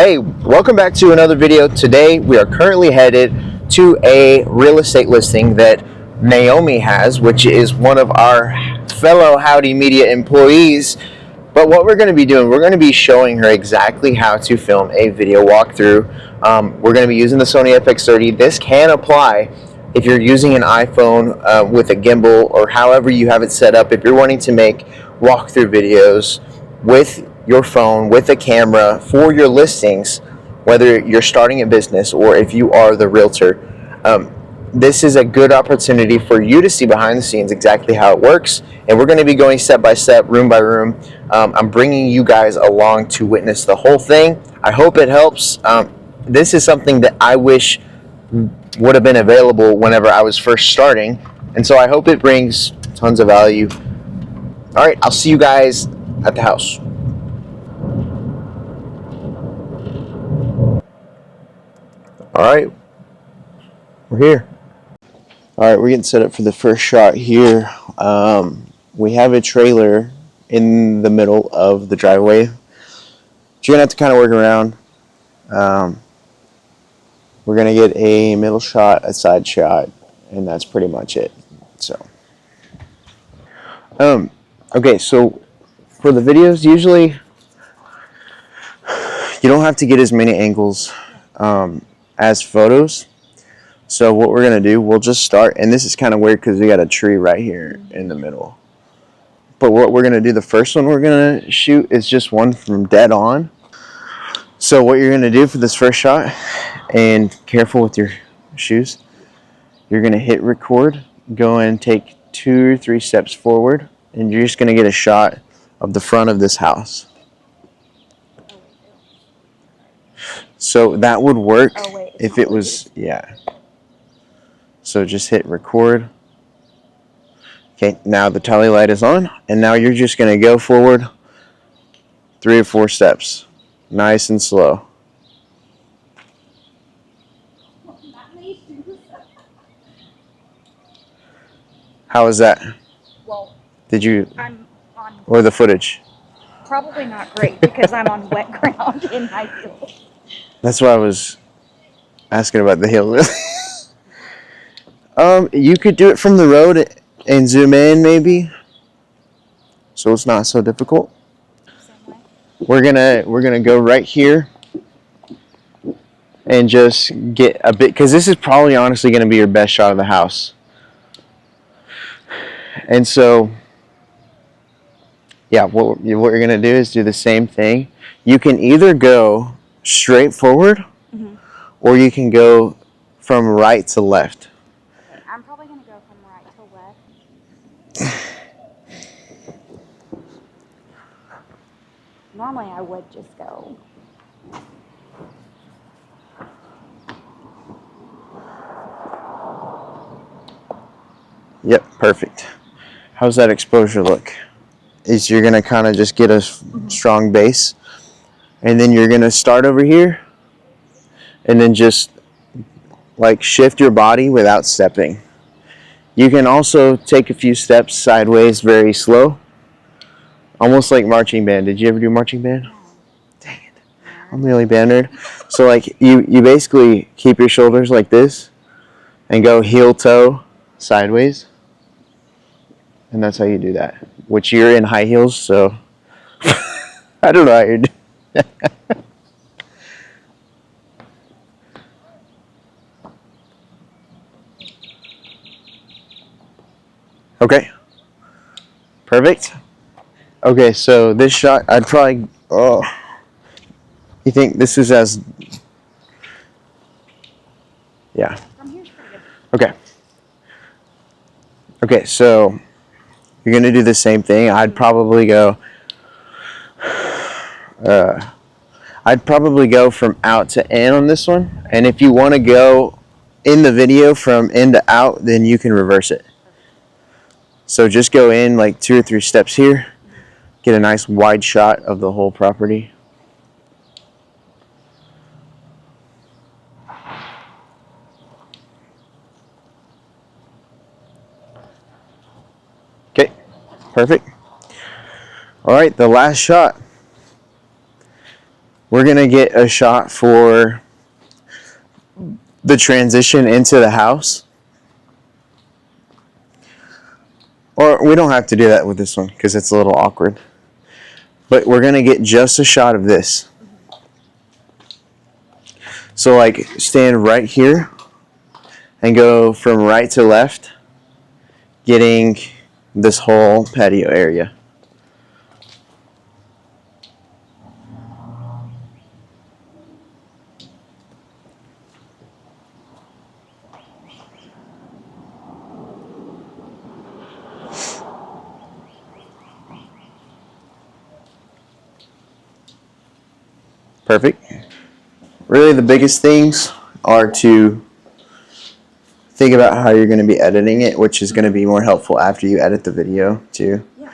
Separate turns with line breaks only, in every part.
Hey, welcome back to another video. Today we are currently headed to a real estate listing that Naomi has, which is one of our fellow Howdy Media employees. But what we're going to be doing, we're going to be showing her exactly how to film a video walkthrough. We're going to be using the Sony FX30. This can apply if you're using an iPhone with a gimbal or however you have it set up. If you're wanting to make walkthrough videos with your phone, with a camera for your listings, whether you're starting a business or if you are the realtor, this is a good opportunity for you to see behind the scenes exactly how it works. And we're going to be going step by step, room by room. I'm bringing you guys along to witness the whole thing. I hope it helps. This is something that I wish would have been available whenever I was first starting. And so I hope it brings tons of value. All right, I'll see you guys at the house. All right, we're here. All right, we're getting set up for the first shot here. We have a trailer in the middle of the driveway. But you're gonna have to kind of work around. We're gonna get a middle shot, a side shot, and that's pretty much it. So, okay, so for the videos, usually you don't have to get as many angles as photos. So what we're gonna do, we'll just start, and this is kind of weird because we got a tree right here in the middle. But what we're gonna do, the first one we're gonna shoot is just one from dead on. So what you're gonna do for this first shot, and careful with your shoes, you're gonna hit record, go and take 2 or 3 steps forward, and you're just gonna get a shot of the front of this house. So that would work if it was, yeah. So just hit record. Okay, now the tally light is on, and now you're just going to go forward 3 or 4 steps, nice and slow. How was that?
Well,
did you,
I'm on,
or the footage?
probably not great because I'm on wet ground in high heels.
That's why I was asking about the hill. You could do it from the road and zoom in maybe, so it's not so difficult. We're gonna go right here and just get a bit, because this is probably honestly gonna be your best shot of the house. And so, yeah, what you're gonna do is do the same thing. You can either go straight forward, or you can go from right to left.
I'm probably going to go from right to left. Normally I would just go.
Yep, perfect. How's that exposure look? Is you're gonna kind of just get a strong base, and then you're gonna start over here, and then just like shift your body without stepping. You can also take a few steps sideways, very slow, almost like marching band. Did you ever do marching band? Dang it, I'm the only band nerd. So like you basically keep your shoulders like this, and go heel toe sideways, and that's how you do that. Which you're in high heels, so I don't know how you're doing. Okay, perfect. Okay, so this shot, I'd probably, oh, you think this is as, yeah. Okay. Okay, so you're gonna do the same thing. I'd probably go from out to in on this one. And if you want to go in the video from in to out, then you can reverse it. So just go in like 2 or 3 steps here, get a nice wide shot of the whole property. Okay, perfect. All right, the last shot. we're going to get a shot for the transition into the house. Or we don't have to do that with this one because it's a little awkward. But we're going to get just a shot of this. So like stand right here and go from right to left, getting this whole patio area. Perfect. Really the biggest things are to think about how you're going to be editing it, which is going to be more helpful after you edit the video too.
Yeah.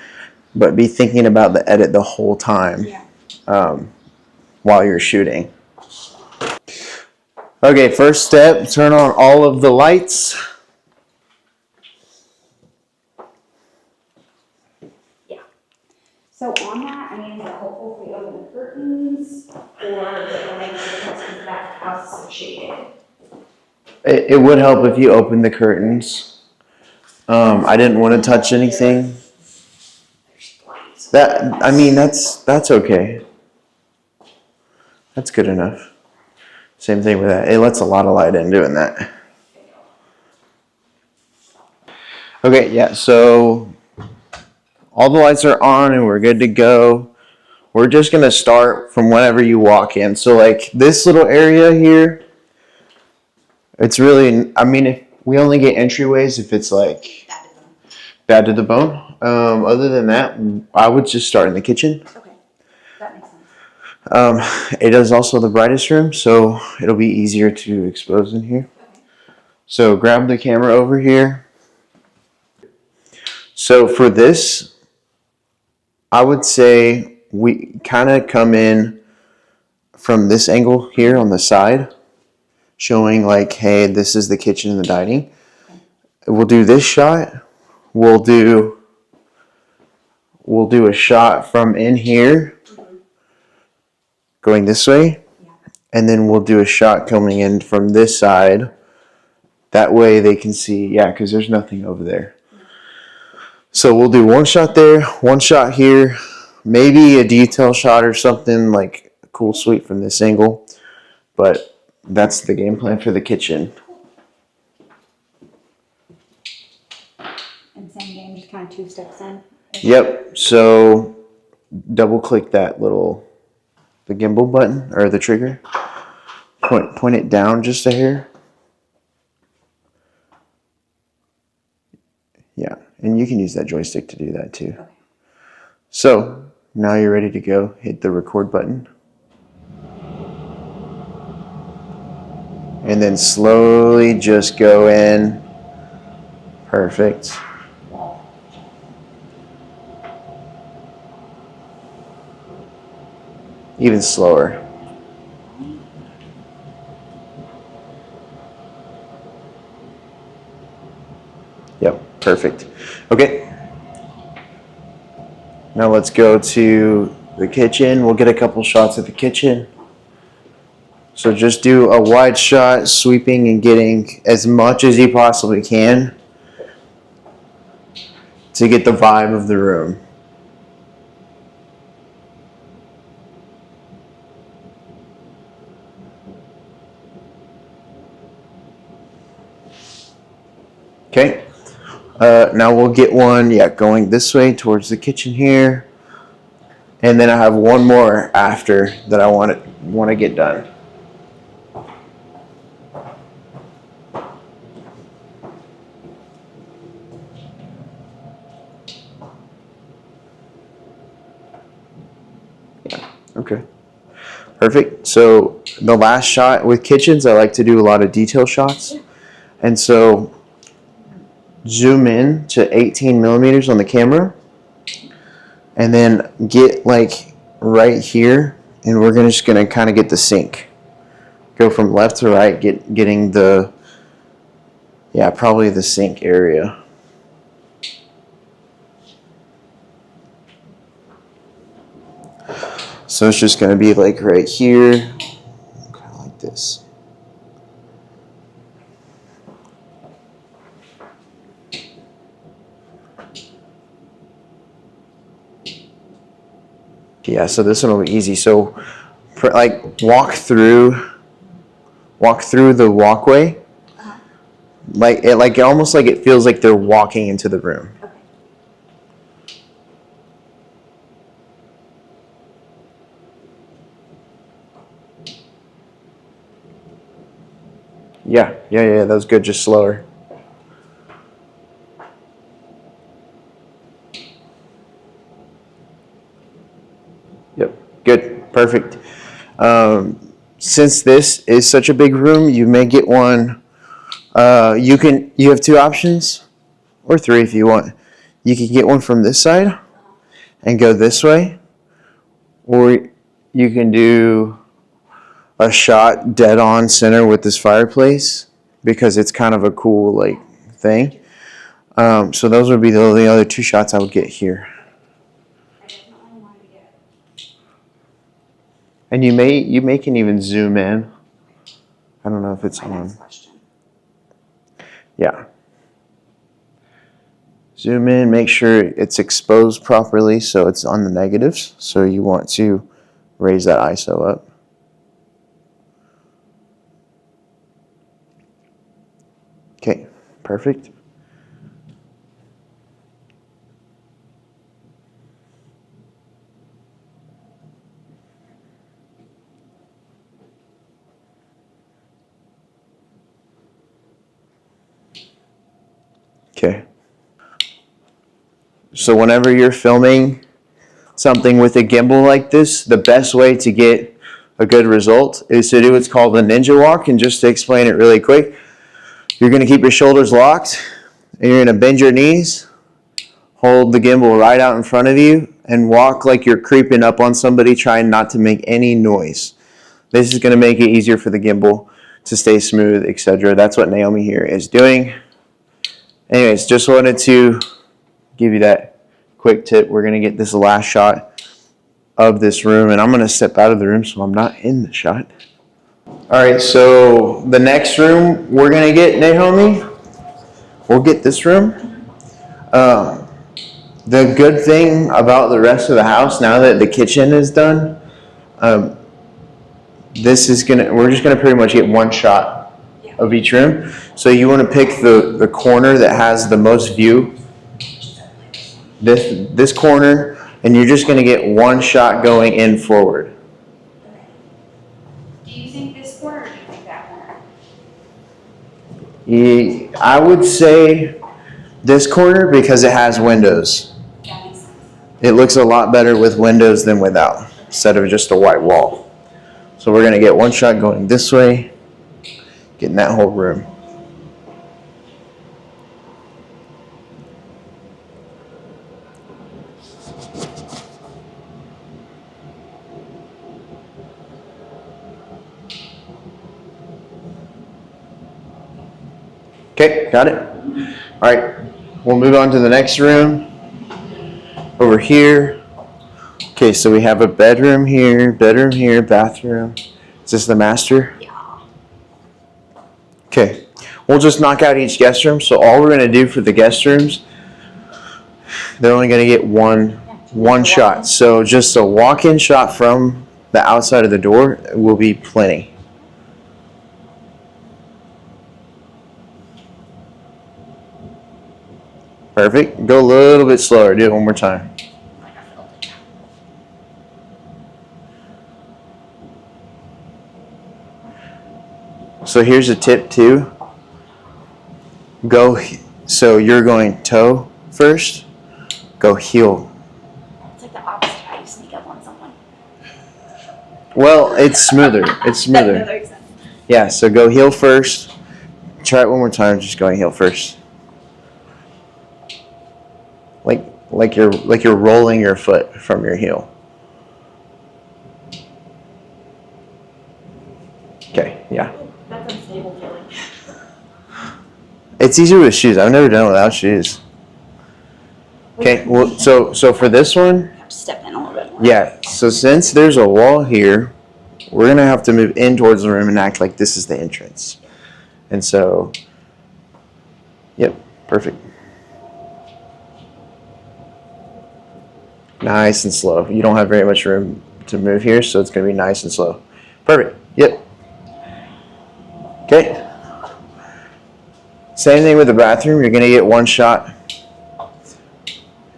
But be thinking about the edit the whole time while you're shooting. Okay, first step, turn on all of the lights.
Yeah. So on that, I mean, is it helpful if we open the curtains, or is it make sure because that house is shaded?
It would help if you opened the curtains. I didn't want to touch anything. That's okay. That's good enough. Same thing with that. It lets a lot of light in doing that. Okay, yeah, so all the lights are on and we're good to go. We're just going to start from whenever you walk in. So like this little area here, it's really, I mean, if we only get entryways if it's like bad to the bone. Other than that, I would just start in the kitchen.
Okay, that makes sense.
It is also the brightest room, so it'll be easier to expose in here.
Okay.
So grab the camera over here. So for this, I would say we kind of come in from this angle here on the side, showing like, hey, this is the kitchen and the dining. We'll do this shot. We'll do a shot from in here, going this way, and then we'll do a shot coming in from this side. That way they can see, yeah, because there's nothing over there. So we'll do one shot there, one shot here, maybe a detail shot or something like a cool sweep from this angle. But that's the game plan for the kitchen.
And same game, just kind of 2 steps in?
Yep, so double click that little, the gimbal button or the trigger. Point it down just a hair. Yeah, and you can use that joystick to do that too.
Okay.
So now you're ready to go. Hit the record button. And then slowly just go in. Perfect. Even slower. Yep, perfect. Okay. Now let's go to the kitchen. We'll get a couple shots of the kitchen. So just do a wide shot, sweeping and getting as much as you possibly can to get the vibe of the room. Okay. Now we'll get one, going this way towards the kitchen here. And then I have one more after that I want to get done. Okay. Perfect. So the last shot with kitchens, I like to do a lot of detail shots. And so zoom in to 18 millimeters on the camera. And then get like right here. And we're just going to kind of get the sink. Go from left to right, getting the, probably the sink area. So it's just going to be like right here, kind of like this. Yeah, so this one will be easy. So like walk through the walkway. Like almost like it feels like they're walking into the room.
Okay.
Yeah, that was good, just slower. Yep, good, perfect. Since this is such a big room, you may get one. You have two options, or three if you want. You can get one from this side and go this way, or you can do a shot dead on center with this fireplace because it's kind of a cool like thing. So those would be the other two shots I would get here.
I definitely want to get.
And you may can even zoom in. I don't know if it's
My
on.
next question.
Yeah. Zoom in, make sure it's exposed properly so it's on the negatives. So you want to raise that ISO up. Okay, perfect. Okay. So whenever you're filming something with a gimbal like this, the best way to get a good result is to do what's called a ninja walk. And just to explain it really quick, you're going to keep your shoulders locked and you're going to bend your knees, hold the gimbal right out in front of you, and walk like you're creeping up on somebody, trying not to make any noise. This is going to make it easier for the gimbal to stay smooth, etc. That's what Naomi here is doing. Anyways, just wanted to give you that quick tip. We're going to get this last shot of this room, and I'm going to step out of the room so I'm not in the shot. All right, so the next room we're going to get, Naomi, we'll get this room. The good thing about the rest of the house, now that the kitchen is done, we're just gonna pretty much get one shot of each room. So you want to pick the corner that has the most view. This corner, and you're just gonna get one shot going in forward.
Do you think this corner or do you think that corner?
I would say this corner because it has windows.
That makes sense.
It looks a lot better with windows than without, instead of just a white wall. So we're gonna get one shot going this way, getting that whole room. Okay, got it? All right, we'll move on to the next room. Over here. Okay, so we have a bedroom here, bathroom. Is this the master?
Yeah.
Okay, we'll just knock out each guest room. So all we're gonna do for the guest rooms, they're only gonna get one shot. So just a walk-in shot from the outside of the door will be plenty. Perfect. Go a little bit slower. Do it one more time. So here's a tip too. So you're going toe first. Go heel.
It's like the opposite of how you sneak up on someone.
Well, it's smoother. It's smoother.
That makes sense.
Yeah. So go heel first. Try it one more time. Just going heel first. Like you're rolling your foot from your heel. Okay. Yeah.
That's unstable feeling.
It's easier with shoes. I've never done it without shoes. Okay. Well, so for this one,
I have to step in a little bit more.
Yeah, so since there's a wall here, we're going to have to move in towards the room and act like this is the entrance. And so, yep, perfect. Nice and slow. You don't have very much room to move here, so it's going to be nice and slow. Perfect. Yep. Okay. Same thing with the bathroom. You're going to get one shot.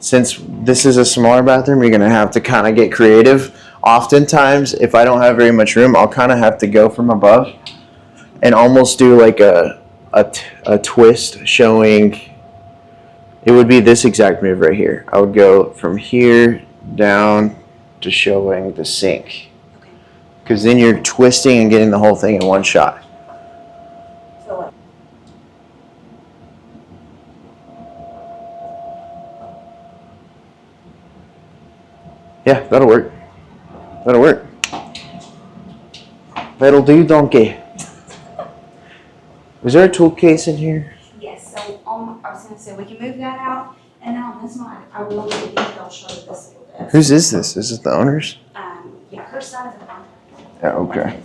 Since this is a smaller bathroom, you're going to have to kind of get creative. Oftentimes, if I don't have very much room, I'll kind of have to go from above and almost do like a twist showing. It would be this exact move right here. I would go from here down to showing the sink. Because then you're twisting and getting the whole thing in one shot.
So like,
Yeah, that'll work. That'll work. That'll do, donkey. Was there a tool case in here?
yes, so I was gonna say, we can move that out, and then on this one, I will do a detailed shot of this little desk.
Whose is this? Is it the owner's?
Yeah, her son is a contractor.
Yeah, okay.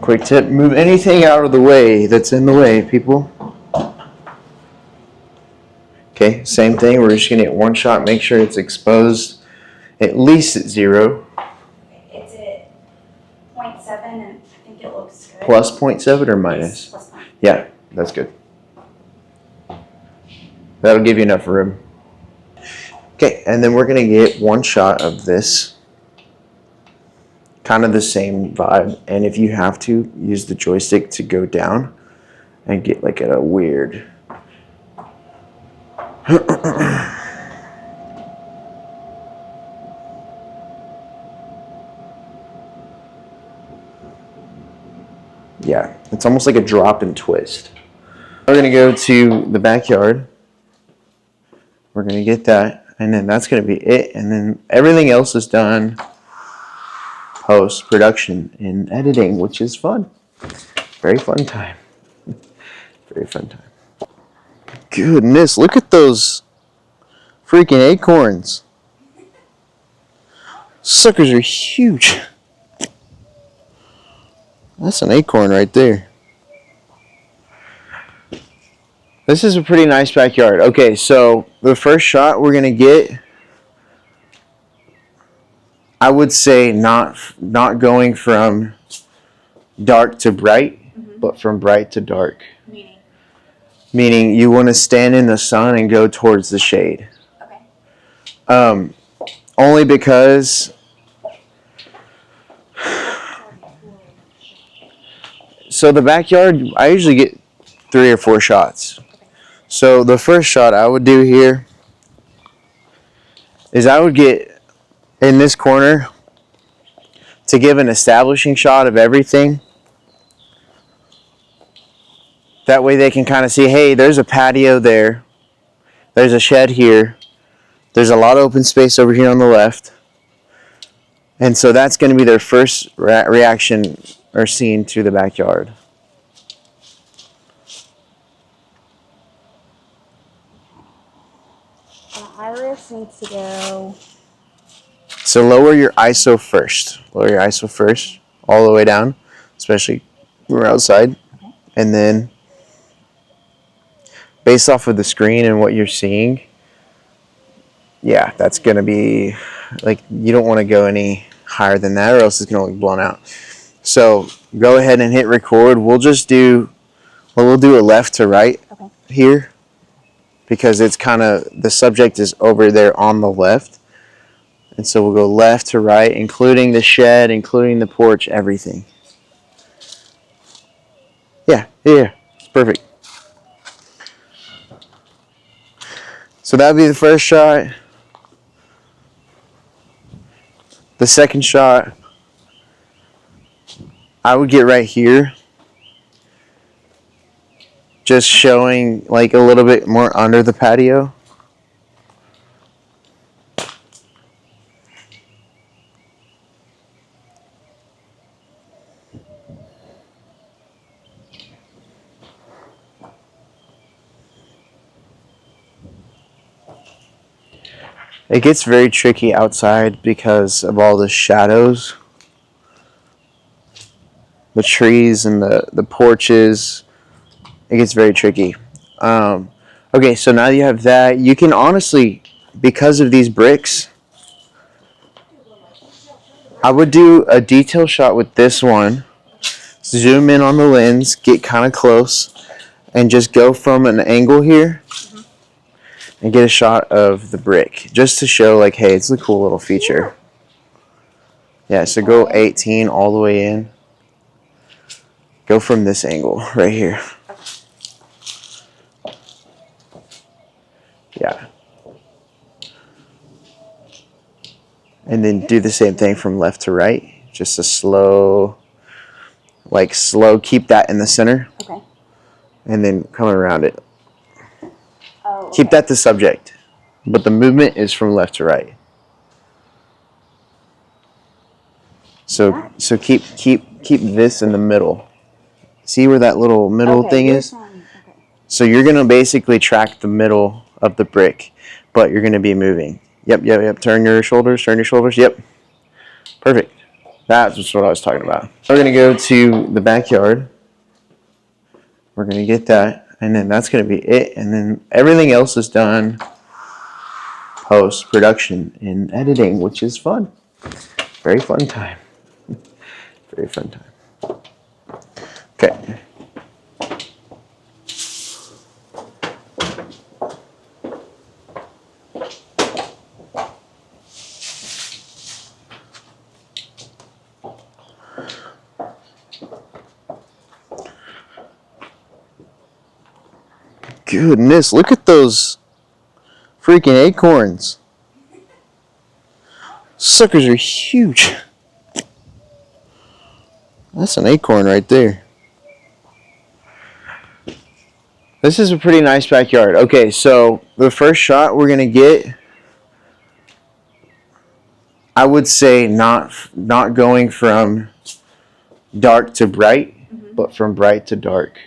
Quick tip, move anything out of the way that's in the way, people. Okay, same thing. We're just going to get one shot, make sure it's exposed at least at 0.
It's at 0.7, and I think it looks good.
Plus 0.7 or minus?
Yes, plus 0.7.
Yeah, that's good. That'll give you enough room. Okay, and then we're going to get one shot of this. Kind of the same vibe. And if you have to, use the joystick to go down and get like a weird... Yeah, it's almost like a drop and twist. We're going to go to the backyard. We're going to get that, and then that's going to be it. And then everything else is done post-production and editing, which is fun. Very fun time. Very fun time. Goodness, look at those freaking acorns. Suckers are huge. That's an acorn right there. This is a pretty nice backyard. Okay, so the first shot we're gonna get, I would say not going from dark to bright, but from bright to dark. Meaning you want to stand in the sun and go towards the shade.
Okay.
Only because so the backyard, I usually get 3 or 4 shots. So the first shot I would do here is I would get in this corner to give an establishing shot of everything. That way they can kind of see, hey, there's a patio there. There's a shed here. There's a lot of open space over here on the left. And so that's going to be their first reaction or scene to the backyard.
Iris needs to go.
So lower your ISO first. Lower your ISO first, all the way down, especially when we're outside.
Okay.
And then, based off of the screen and what you're seeing, yeah, that's going to be, like, you don't want to go any higher than that or else it's going to look blown out. So go ahead and hit record. We'll do a left to right here because it's kind of, the subject is over there on the left. And so we'll go left to right, including the shed, including the porch, everything. Yeah, it's perfect. So that would be the first shot. The second shot, I would get right here. Just showing like a little bit more under the patio. It gets very tricky outside because of all the shadows. The trees and the porches. It gets very tricky. Okay, so now you have that. You can honestly, because of these bricks, I would do a detail shot with this one. Zoom in on the lens, get kind of close, and just go from an angle here and get a shot of the brick just to show like, hey, it's a cool little feature. Yeah, so go 18 all the way in. Go from this angle right here. Yeah. And then do the same thing from left to right. Just a slow, keep that in the center.
Okay.
And then come around it.
Oh, okay.
Keep that the subject, but the movement is from left to right. So keep this in the middle. See where that little middle thing is?
Okay.
So you're gonna basically track the middle of the brick, but you're gonna be moving. Yep. Turn your shoulders. Yep. Perfect. That's what I was talking about. We're gonna go to the backyard. We're gonna get that, and then that's gonna be it. And then everything else is done post-production and editing, which is fun. Very fun time. Very fun time. Okay. Goodness, look at those freaking acorns. Suckers are huge. That's an acorn right there. This is a pretty nice backyard. Okay, so the first shot we're gonna get, I would say not going from dark to bright, but from bright to dark.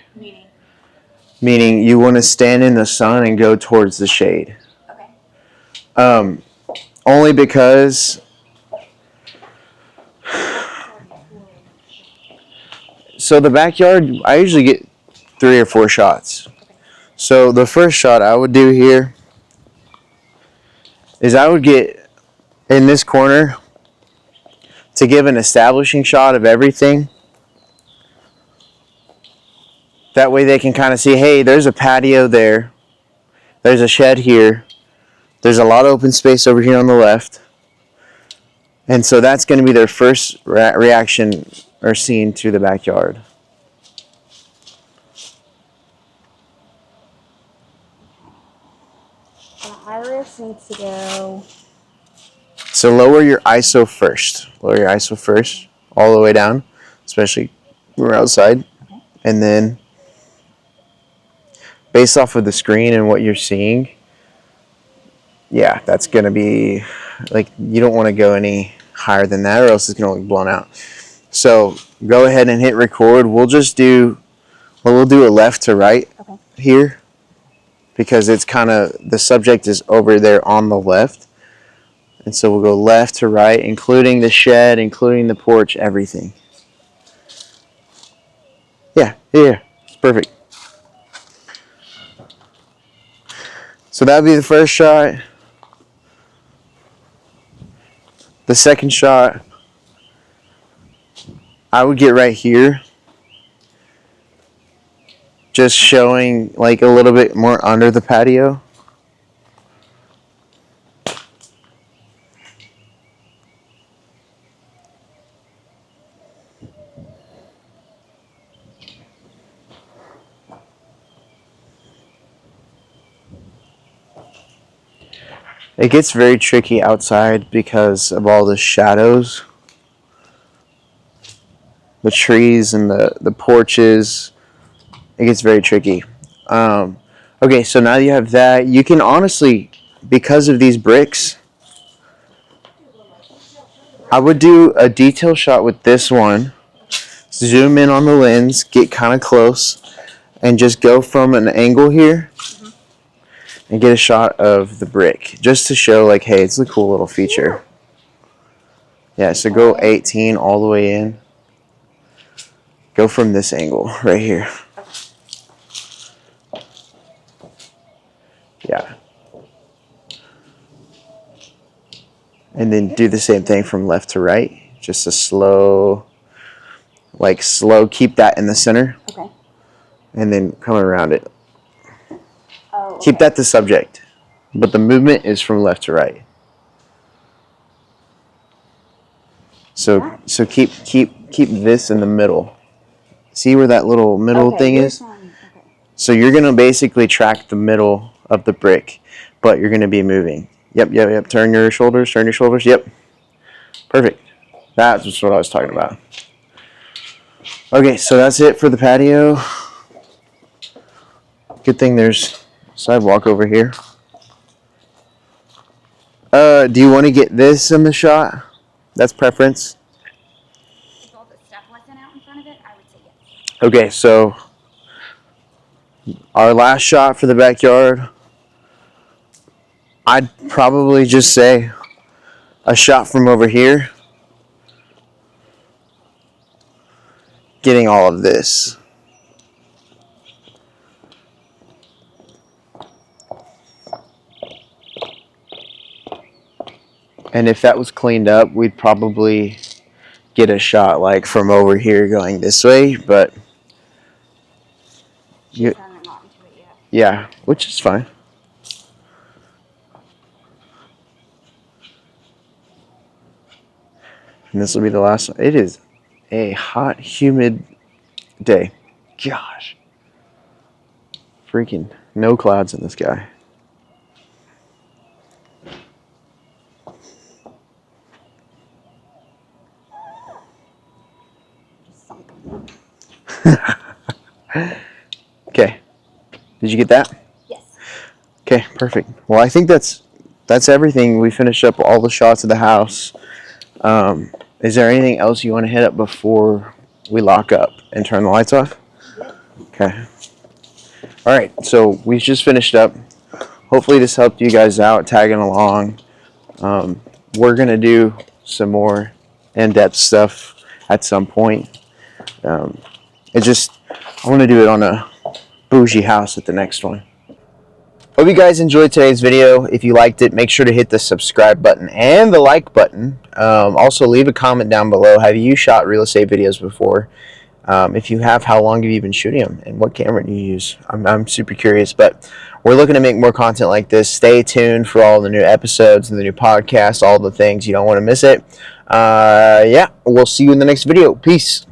Meaning you want to stand in the sun and go towards the shade.
Okay.
Only because so the backyard, I usually get 3 or 4 shots. So the first shot I would do here is I would get in this corner to give an establishing shot of everything. That way they can kind of see, hey, there's a patio there. There's a shed here. There's a lot of open space over here on the left. And so that's going to be their first reaction or scene to the backyard.
The iris needs to go.
So lower your ISO first. Lower your ISO first, all the way down, especially when we're outside.
Okay.
And then, based off of the screen and what you're seeing, yeah, that's going to be, like, you don't want to go any higher than that or else it's going to look blown out. So go ahead and hit record. We'll do a left to right here because it's kind of, the subject is over there on the left. And so we'll go left to right, including the shed, including the porch, everything. Yeah, it's perfect. So that'd be the first shot. The second shot, I would get right here, just showing like a little bit more under the patio. It gets very tricky outside because of all the shadows. The trees and the porches. It gets very tricky. Okay, so now you have that. You can honestly, because of these bricks, I would do a detail shot with this one. Zoom in on the lens, get kind of close, and just go from an angle here and get a shot of the brick just to show like, hey, it's a cool little feature. Yeah, so go 18 all the way in. Go from this angle right here. Yeah. And then do the same thing from left to right. Just a slow, keep that in the center.
Okay.
And then come around it.
Oh, okay.
Keep that the subject. But the movement is from left to right. So keep this in the middle. See where that little middle thing is?
Okay.
So you're going to basically track the middle of the brick, but you're going to be moving. Yep. Turn your shoulders. Yep. Perfect. That's just what I was talking about. Okay, so that's it for the patio. Good thing there's sidewalk over here. Do you want to get this in the shot? That's preference.
If all the stuff wasn't out in front of it, I would say yes.
Okay, so our last shot for the backyard, I'd probably just say a shot from over here, getting all of this. And if that was cleaned up, we'd probably get a shot like from over here going this way, but yeah, which is fine. And this will be the last one. It is a hot, humid day. Gosh. Freaking no clouds in the sky. Okay. Did you get that?
Yes.
Okay, perfect. Well, I think that's everything. We finished up all the shots of the house. Is there anything else you want to hit up before we lock up and turn the lights off? Okay. All right, so we just finished up. Hopefully this helped you guys out, tagging along. We're going to do some more in-depth stuff at some point. I want to do it on a bougie house at the next one. Hope you guys enjoyed today's video. If you liked it, make sure to hit the subscribe button and the like button. Also, leave a comment down below. Have you shot real estate videos before? If you have, how long have you been shooting them? And what camera do you use? I'm super curious, but we're looking to make more content like this. Stay tuned for all the new episodes and the new podcasts, all the things. You don't want to miss it. Yeah, we'll see you in the next video. Peace.